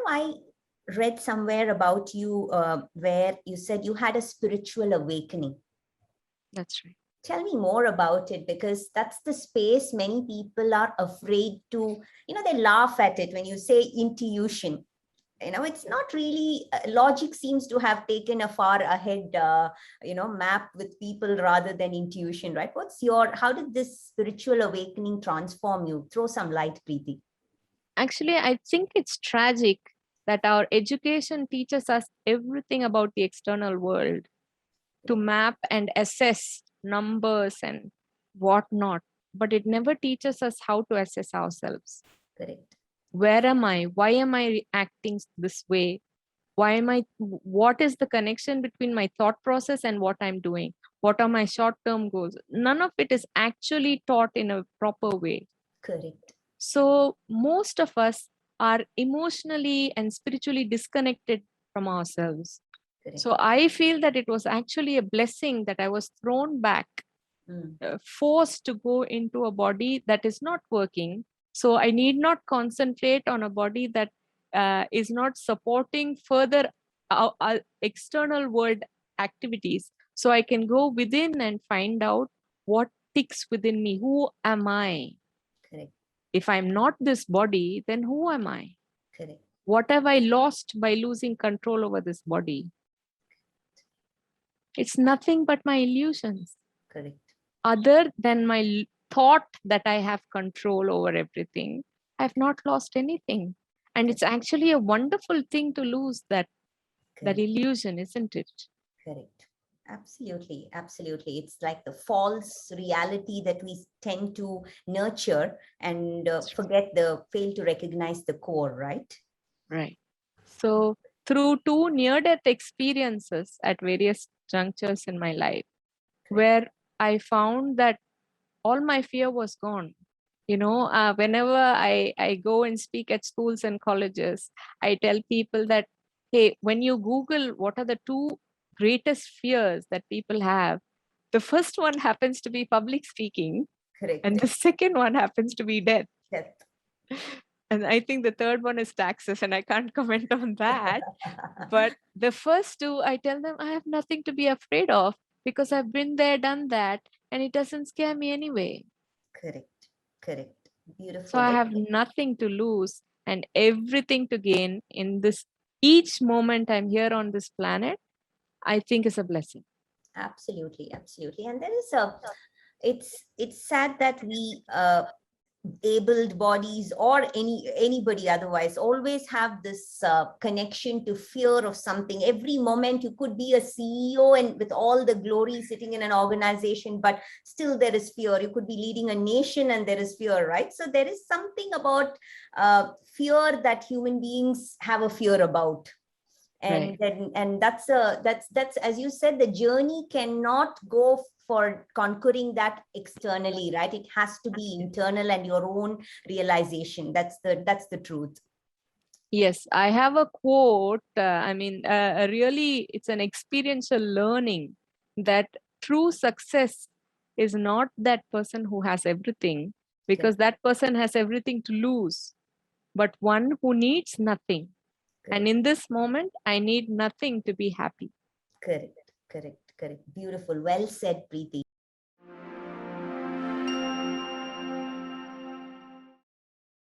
I read somewhere about you where you said you had a spiritual awakening. That's right. Tell me more about it, because that's the space many people are afraid to, they laugh at it when you say intuition. It's not really, logic seems to have taken a far ahead, map with people rather than intuition, right? How did this spiritual awakening transform you? Throw some light, Preeti. Actually, I think it's tragic that our education teaches us everything about the external world to map and assess numbers and whatnot, but it never teaches us how to assess ourselves. Correct. Where am I? Why am I acting this way? What is the connection between my thought process and what I'm doing? What are my short-term goals? None of it is actually taught in a proper way. Correct. So most of us are emotionally and spiritually disconnected from ourselves. Correct. So I feel that it was actually a blessing that I was thrown back, forced to go into a body that is not working. So I need not concentrate on a body that is not supporting further external world activities. So I can go within and find out what ticks within me. Who am I? Correct. If I'm not this body, then who am I? Correct. What have I lost by losing control over this body? It's nothing but my illusions. Correct. Other than my thought that I have control over everything, I've not lost anything. And it's actually a wonderful thing to lose that illusion, isn't it? Correct. Absolutely. Absolutely. It's like the false reality that we tend to nurture and fail to recognize the core, right? Right. So through two near-death experiences at various junctures in my life, where I found that all my fear was gone. Whenever I go and speak at schools and colleges, I tell people that, hey, when you Google what are the two greatest fears that people have, the first one happens to be public speaking. Correct. And the second one happens to be death. Death. And I think the third one is taxes, and I can't comment on that. But the first two, I tell them I have nothing to be afraid of because I've been there, done that, and it doesn't scare me anyway. Correct. Correct. Beautiful. So I have nothing to lose and everything to gain in this. Each moment I'm here on this planet, I think is a blessing. Absolutely. Absolutely. And it's sad that we abled bodies or anybody otherwise always have this connection to fear of something. Every moment you could be a CEO and with all the glory sitting in an organization, but still there is fear. You could be leading a nation and there is fear, right? So there is something about fear that human beings have a fear about. And right. and that's as you said, the journey cannot go for conquering that externally, right? It has to be internal and your own realization. That's the truth. Yes, I have a quote. Really, it's an experiential learning that true success is not that person who has everything, because that person has everything to lose, but one who needs nothing. And in this moment, I need nothing to be happy. Correct. Beautiful. Well said, Preeti.